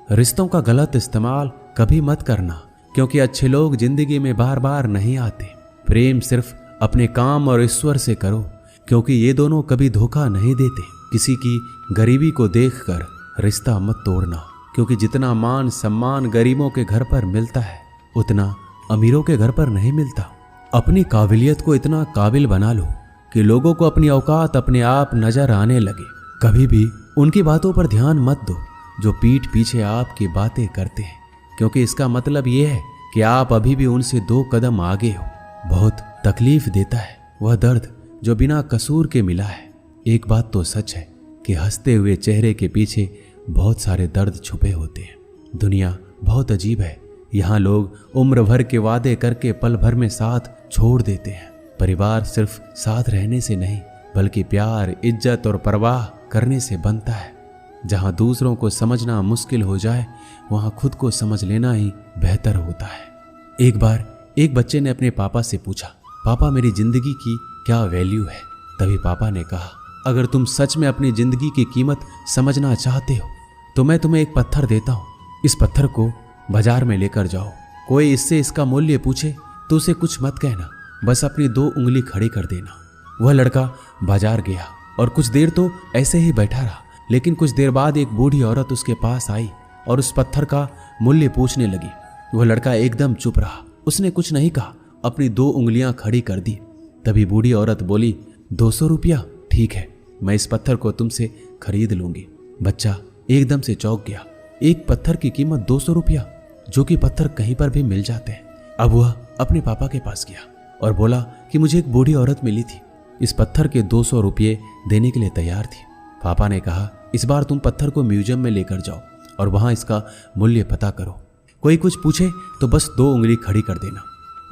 रिश्तों का गलत इस्तेमाल कभी मत करना, क्योंकि अच्छे लोग जिंदगी में बार बार नहीं आते। प्रेम सिर्फ अपने काम और ईश्वर से करो, क्योंकि ये दोनों कभी धोखा नहीं देते। किसी की गरीबी को देखकर रिश्ता मत तोड़ना, क्योंकि जितना मान सम्मान गरीबों के घर पर मिलता है उतना अमीरों के घर पर नहीं मिलता। अपनी काबिलियत को इतना काबिल बना लो कि लोगों को अपनी औकात अपने आप नजर आने लगे। कभी भी उनकी बातों पर ध्यान मत दो जो पीठ पीछे आपकी बातें करते हैं, क्योंकि इसका मतलब यह है कि आप अभी भी उनसे 2 कदम आगे हो। बहुत तकलीफ देता है वह दर्द जो बिना कसूर के मिला है। एक बात तो सच है कि हंसते हुए चेहरे के पीछे बहुत सारे दर्द छुपे होते हैं। दुनिया बहुत अजीब है। यहाँ लोग उम्र भर के वादे करके पल भर में साथ छोड़ देते हैं। परिवार सिर्फ साथ रहने से नहीं, बल्कि प्यार, इज्जत और परवाह करने से बनता है। जहाँ दूसरों को समझना मुश्किल हो जाए, वहाँ खुद को समझ लेना ही बेहतर होता है। एक बार एक बच्चे ने अपने पापा से पूछा, पापा मेरी जिंदगी की क्या वैल्यू है? तभी पापा ने कहा, अगर तुम सच में अपनी जिंदगी की कीमत समझना चाहते हो तो मैं तुम्हें एक पत्थर देता हूँ। इस पत्थर को बाजार में लेकर जाओ। कोई इससे इसका मूल्य पूछे तो उसे कुछ मत कहना, बस अपनी 2 उंगली खड़ी कर देना। वह लड़का बाजार गया और कुछ देर तो ऐसे ही बैठा रहा, लेकिन कुछ देर बाद एक बूढ़ी औरत उसके पास आई और उस पत्थर का मूल्य पूछने लगी। वह लड़का एकदम चुप रहा, उसने कुछ नहीं कहा, अपनी 2 उंगलियां खड़ी कर दी। तभी बूढ़ी औरत बोली, 200 रुपया? ठीक है, मैं इस पत्थर को तुमसे खरीद लूंगी। बच्चा एकदम से चौंक गया। एक पत्थर की कीमत 200 रुपया, जो कि पत्थर कहीं पर भी मिल जाते हैं। अब वह अपने पापा के पास गया और बोला कि मुझे एक बूढ़ी औरत मिली थी, इस पत्थर के 200 रुपये देने के लिए तैयार थी। पापा ने कहा, इस बार तुम पत्थर को म्यूजियम में लेकर जाओ और वहां इसका मूल्य पता करो। कोई कुछ पूछे तो बस 2 उंगली खड़ी कर देना।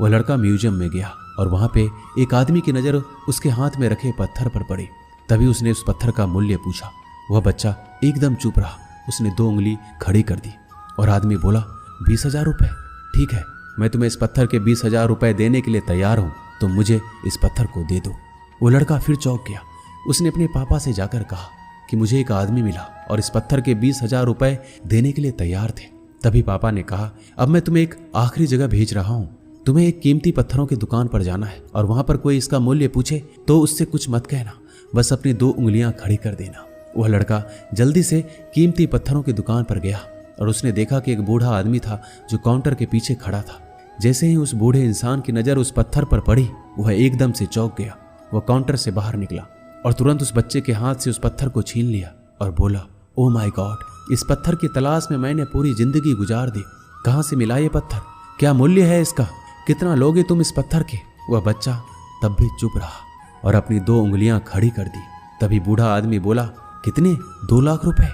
वह लड़का म्यूजियम में गया और वहां पे एक आदमी की नजर उसके हाथ में रखे पत्थर पर पड़ी। तभी उसने उस पत्थर का मूल्य पूछा। वह बच्चा एकदम चुप रहा, उसने 2 उंगली खड़ी कर दी और आदमी बोला, 20,000 रुपये? ठीक है, मैं तुम्हें इस पत्थर के 20,000 रुपये देने के लिए तैयार हूं, तो मुझे इस पत्थर को दे दो। वो लड़का फिर चौंक गया। उसने अपने पापा से जाकर कहा कि मुझे एक आदमी मिला और इस पत्थर के 20,000 रुपये देने के लिए तैयार थे। तभी पापा ने कहा, अब मैं तुम्हें एक आखिरी जगह भेज रहा हूँ। तुम्हें एक कीमती पत्थरों की दुकान पर जाना है और वहां पर कोई इसका मूल्य पूछे तो उससे कुछ मत कहना, बस अपनी 2 उंगलियां खड़ी कर देना। वह लड़का जल्दी से कीमती पत्थरों की दुकान पर गया और उसने देखा कि एक बूढ़ा आदमी था जो काउंटर के पीछे खड़ा था। जैसे ही उस बूढ़े इंसान की नजर उस पत्थर पर पड़ी, वह एकदम से चौंक गया। वह काउंटर से बाहर निकला और तुरंत उस बच्चे के हाथ से उस पत्थर को छीन लिया और बोला, ओ माय गॉड, इस पत्थर की तलाश में मैंने पूरी जिंदगी गुजार दी। कहाँ से मिला ये पत्थर? क्या मूल्य है इसका? कितना लोगे तुम इस पत्थर के? वह बच्चा तब भी चुप रहा और अपनी 2 उंगलियां खड़ी कर दी। तभी बूढ़ा आदमी बोला, कितने? 2 लाख रुपए?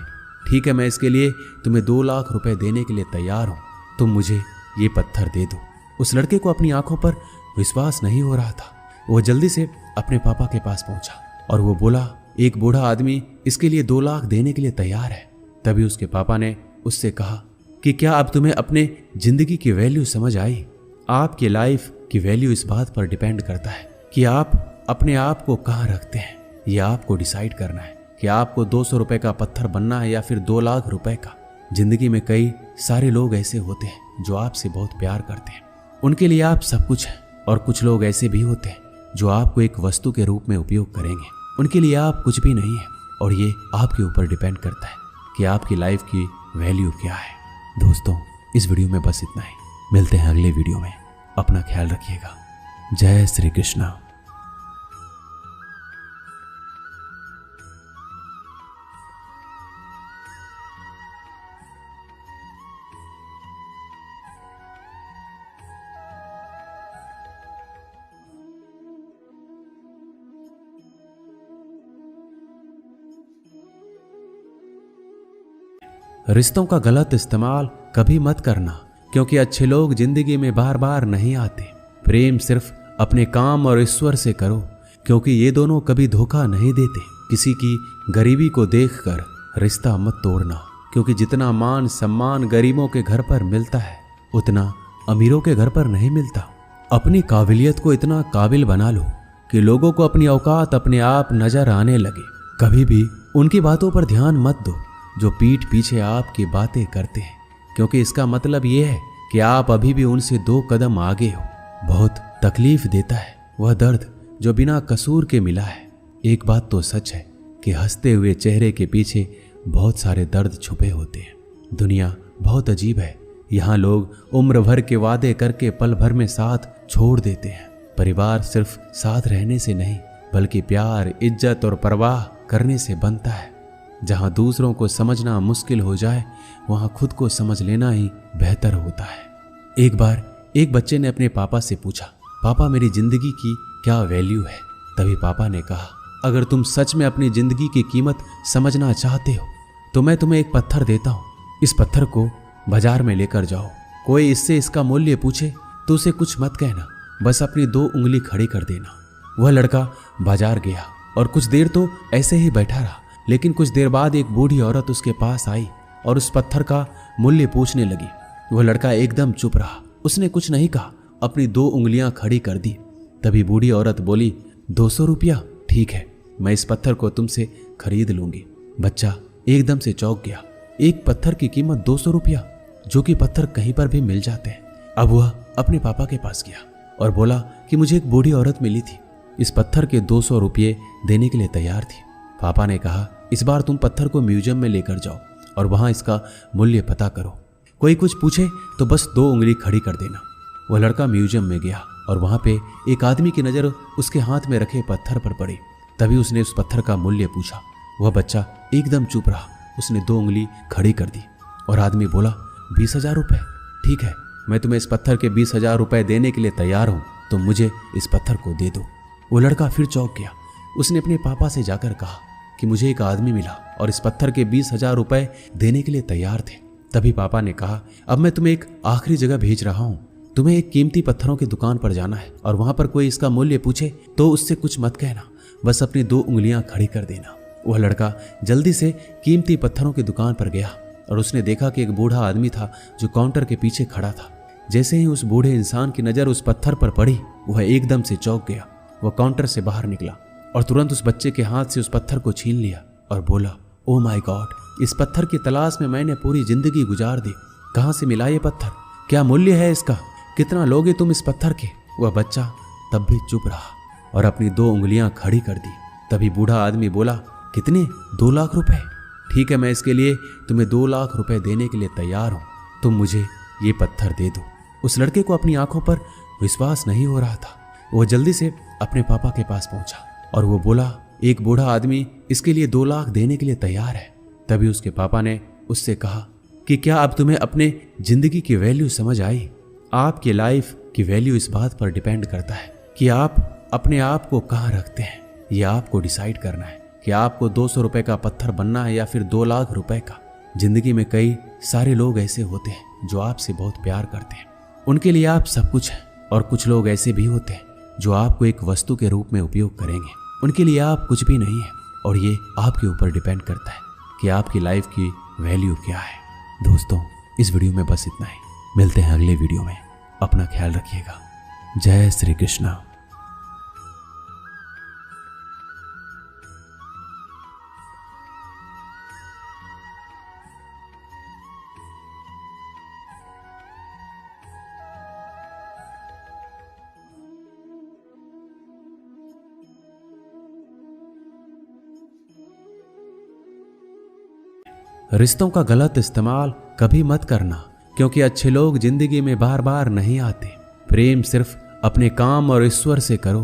ठीक है, मैं इसके लिए तुम्हें 2 लाख रुपए देने के लिए तैयार हूं, तुम मुझे ये पत्थर दे दो। उस लड़के को अपनी आंखों पर विश्वास नहीं हो रहा था। वो जल्दी से अपने पापा के पास पहुंचा और वो बोला, एक बूढ़ा आदमी इसके लिए 2 लाख देने के लिए तैयार है। तभी उसके पापा ने उससे कहा कि क्या अब तुम्हें अपने जिंदगी की वैल्यू समझ आई? आपकी लाइफ की वैल्यू इस बात पर डिपेंड करता है कि आप अपने आप को कहाँ रखते हैं। ये आपको डिसाइड करना है कि आपको 200 रुपए का पत्थर बनना है या फिर 2 लाख रुपए का। जिंदगी में कई सारे लोग ऐसे होते हैं जो आपसे बहुत प्यार करते हैं, उनके लिए आप सब कुछ हैं, और कुछ लोग ऐसे भी होते हैं जो आपको एक वस्तु के रूप में उपयोग करेंगे, उनके लिए आप कुछ भी नहीं है। और ये आपके ऊपर डिपेंड करता है कि आपकी लाइफ की वैल्यू क्या है। दोस्तों, इस वीडियो में बस इतना ही। मिलते हैं अगले वीडियो में। अपना ख्याल रखिएगा। जय श्री कृष्णा। रिश्तों का गलत इस्तेमाल कभी मत करना, क्योंकि अच्छे लोग जिंदगी में बार बार नहीं आते। प्रेम सिर्फ अपने काम और ईश्वर से करो, क्योंकि ये दोनों कभी धोखा नहीं देते। किसी की गरीबी को देखकर रिश्ता मत तोड़ना, क्योंकि जितना मान सम्मान गरीबों के घर पर मिलता है उतना अमीरों के घर पर नहीं मिलता। अपनी काबिलियत को इतना काबिल बना लो कि लोगों को अपनी औकात अपने आप नजर आने लगे। कभी भी उनकी बातों पर ध्यान मत दो जो पीठ पीछे आपकी बातें करते हैं, क्योंकि इसका मतलब ये है कि आप अभी भी उनसे 2 कदम आगे हो। बहुत तकलीफ देता है वह दर्द जो बिना कसूर के मिला है। एक बात तो सच है कि हंसते हुए चेहरे के पीछे बहुत सारे दर्द छुपे होते हैं। दुनिया बहुत अजीब है। यहाँ लोग उम्र भर के वादे करके पल भर में साथ छोड़ देते हैं। परिवार सिर्फ साथ रहने से नहीं, बल्कि प्यार, इज्जत और परवाह करने से बनता है। जहाँ दूसरों को समझना मुश्किल हो जाए, वहाँ खुद को समझ लेना ही बेहतर होता है। एक बार एक बच्चे ने अपने पापा से पूछा, पापा मेरी जिंदगी की क्या वैल्यू है? तभी पापा ने कहा, अगर तुम सच में अपनी जिंदगी की कीमत समझना चाहते हो तो मैं तुम्हें एक पत्थर देता हूँ। इस पत्थर को बाजार में लेकर जाओ। कोई इससे इसका मूल्य पूछे तो उसे कुछ मत कहना, बस अपनी 2 उंगली खड़ी कर देना। वह लड़का बाजार गया और कुछ देर तो ऐसे ही बैठा रहा, लेकिन कुछ देर बाद एक बूढ़ी औरत उसके पास आई और उस पत्थर का मूल्य पूछने लगी। वह लड़का एकदम चुप रहा, उसने कुछ नहीं कहा, अपनी 2 उंगलियां खड़ी कर दी। तभी बूढ़ी औरत बोली, 200 रुपया? ठीक है, मैं इस पत्थर को तुमसे खरीद लूंगी। बच्चा एकदम से चौंक गया। एक पत्थर की कीमत 200 रुपया, जो कि पत्थर कहीं पर भी मिल जाते हैं। अब वह अपने पापा के पास गया और बोला कि मुझे एक बूढ़ी औरत मिली थी, इस पत्थर के 200 रुपये देने के लिए तैयार थी। पापा ने कहा, इस बार तुम पत्थर को म्यूजियम में लेकर जाओ और वहां इसका मूल्य पता करो। कोई कुछ पूछे तो बस 2 उंगली खड़ी कर देना। वह लड़का म्यूजियम में गया और वहां पे एक आदमी की नजर उसके हाथ में रखे पत्थर पर पड़ी। तभी उसने उस पत्थर का मूल्य पूछा। वह बच्चा एकदम चुप रहा, उसने 2 उंगली खड़ी कर दी और आदमी बोला, 20,000 रुपये? ठीक है, मैं तुम्हें इस पत्थर के 20,000 रुपये देने के लिए तैयार हूं, तो मुझे इस पत्थर को दे दो। वो लड़का फिर चौंक गया। उसने अपने पापा से जाकर कहा कि मुझे एक आदमी मिला और इस पत्थर के 20,000 रुपये देने के लिए तैयार थे। तभी पापा ने कहा, अब मैं तुम्हें एक आखिरी जगह भेज रहा हूँ। तुम्हें एक कीमती पत्थरों की दुकान पर जाना है और वहां पर कोई इसका मूल्य पूछे तो उससे कुछ मत कहना, बस अपनी 2 उंगलियां खड़ी कर देना। वह लड़का जल्दी से कीमती पत्थरों की दुकान पर गया और उसने देखा कि एक बूढ़ा आदमी था जो काउंटर के पीछे खड़ा था। जैसे ही उस बूढ़े इंसान की नजर उस पत्थर पर पड़ी, वह एकदम से चौंक गया। वह काउंटर से बाहर निकला और तुरंत उस बच्चे के हाथ से उस पत्थर को छीन लिया और बोला, ओ माय गॉड, इस पत्थर की तलाश में मैंने पूरी जिंदगी गुजार दी। कहाँ से मिला ये पत्थर? क्या मूल्य है इसका? कितना लोगे तुम इस पत्थर के? वह बच्चा तब भी चुप रहा और अपनी 2 उंगलियां खड़ी कर दी। तभी बूढ़ा आदमी बोला, कितने? 2 लाख रुपए? ठीक है, मैं इसके लिए तुम्हें 2 लाख रुपए देने के लिए तैयार हूं, तुम मुझे ये पत्थर दे दो। उस लड़के को अपनी आंखों पर विश्वास नहीं हो रहा था। वो जल्दी से अपने पापा के पास पहुंचा और वो बोला, एक बूढ़ा आदमी इसके लिए 2 लाख देने के लिए तैयार है। तभी उसके पापा ने उससे कहा कि क्या अब तुम्हें अपने जिंदगी की वैल्यू समझ आई? आपकी लाइफ की वैल्यू इस बात पर डिपेंड करता है कि आप अपने आप को कहाँ रखते हैं। ये आपको डिसाइड करना है कि आपको 200 रुपए का पत्थर बनना है या फिर 2 लाख रुपए का। जिंदगी में कई सारे लोग ऐसे होते हैं जो आपसे बहुत प्यार करते हैं, उनके लिए आप सब कुछ हैं, और कुछ लोग ऐसे भी होते हैं जो आपको एक वस्तु के रूप में उपयोग करेंगे, उनके लिए आप कुछ भी नहीं है। और ये आपके ऊपर डिपेंड करता है कि आपकी लाइफ की वैल्यू क्या है। दोस्तों, इस वीडियो में बस इतना ही। मिलते हैं अगले वीडियो में। अपना ख्याल रखिएगा। जय श्री कृष्ण। रिश्तों का गलत इस्तेमाल कभी मत करना, क्योंकि अच्छे लोग जिंदगी में बार बार नहीं आते। प्रेम सिर्फ अपने काम और ईश्वर से करो,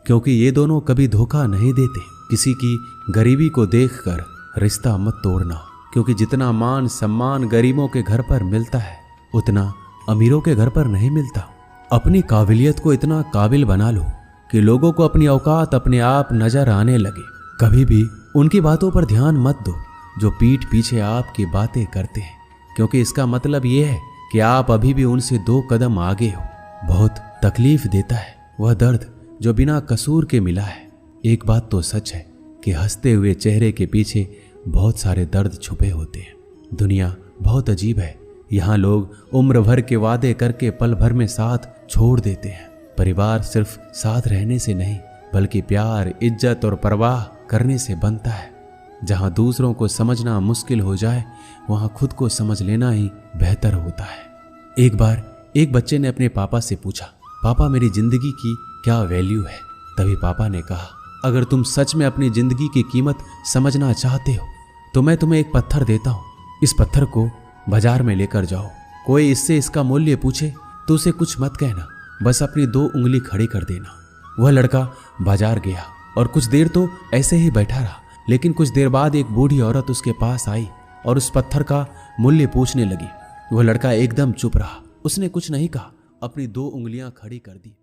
क्योंकि ये दोनों कभी धोखा नहीं देते। किसी की गरीबी को देखकर रिश्ता मत तोड़ना, क्योंकि जितना मान सम्मान गरीबों के घर पर मिलता है, उतना अमीरों के घर पर नहीं मिलता। अपनी काबिलियत को इतना काबिल बना लो कि लोगों को अपनी औकात अपने आप नजर आने लगे। कभी भी उनकी बातों पर ध्यान मत दो जो पीठ पीछे आपकी बातें करते हैं, क्योंकि इसका मतलब यह है कि आप अभी भी उनसे 2 कदम आगे हो। बहुत तकलीफ देता है वह दर्द जो बिना कसूर के मिला है। एक बात तो सच है कि हंसते हुए चेहरे के पीछे बहुत सारे दर्द छुपे होते हैं। दुनिया बहुत अजीब है। यहाँ लोग उम्र भर के वादे करके पल भर में साथ छोड़ देते हैं। परिवार सिर्फ साथ रहने से नहीं, बल्कि प्यार, इज्जत और परवाह करने से बनता है। जहां दूसरों को समझना मुश्किल हो जाए वहां खुद को समझ लेना ही बेहतर होता है। एक बार एक बच्चे ने अपने पापा से पूछा, पापा मेरी जिंदगी की क्या वैल्यू है? तभी पापा ने कहा, अगर तुम सच में अपनी जिंदगी की कीमत समझना चाहते हो तो मैं तुम्हें एक पत्थर देता हूँ। इस पत्थर को बाजार में लेकर जाओ, कोई इससे इसका मूल्य पूछे तो उसे कुछ मत कहना, बस अपनी 2 उंगली खड़ी कर देना। वह लड़का बाजार गया और कुछ देर तो ऐसे ही बैठा रहा, लेकिन कुछ देर बाद एक बूढ़ी औरत उसके पास आई और उस पत्थर का मूल्य पूछने लगी। वह लड़का एकदम चुप रहा, उसने कुछ नहीं कहा, अपनी 2 उंगलियां खड़ी कर दी।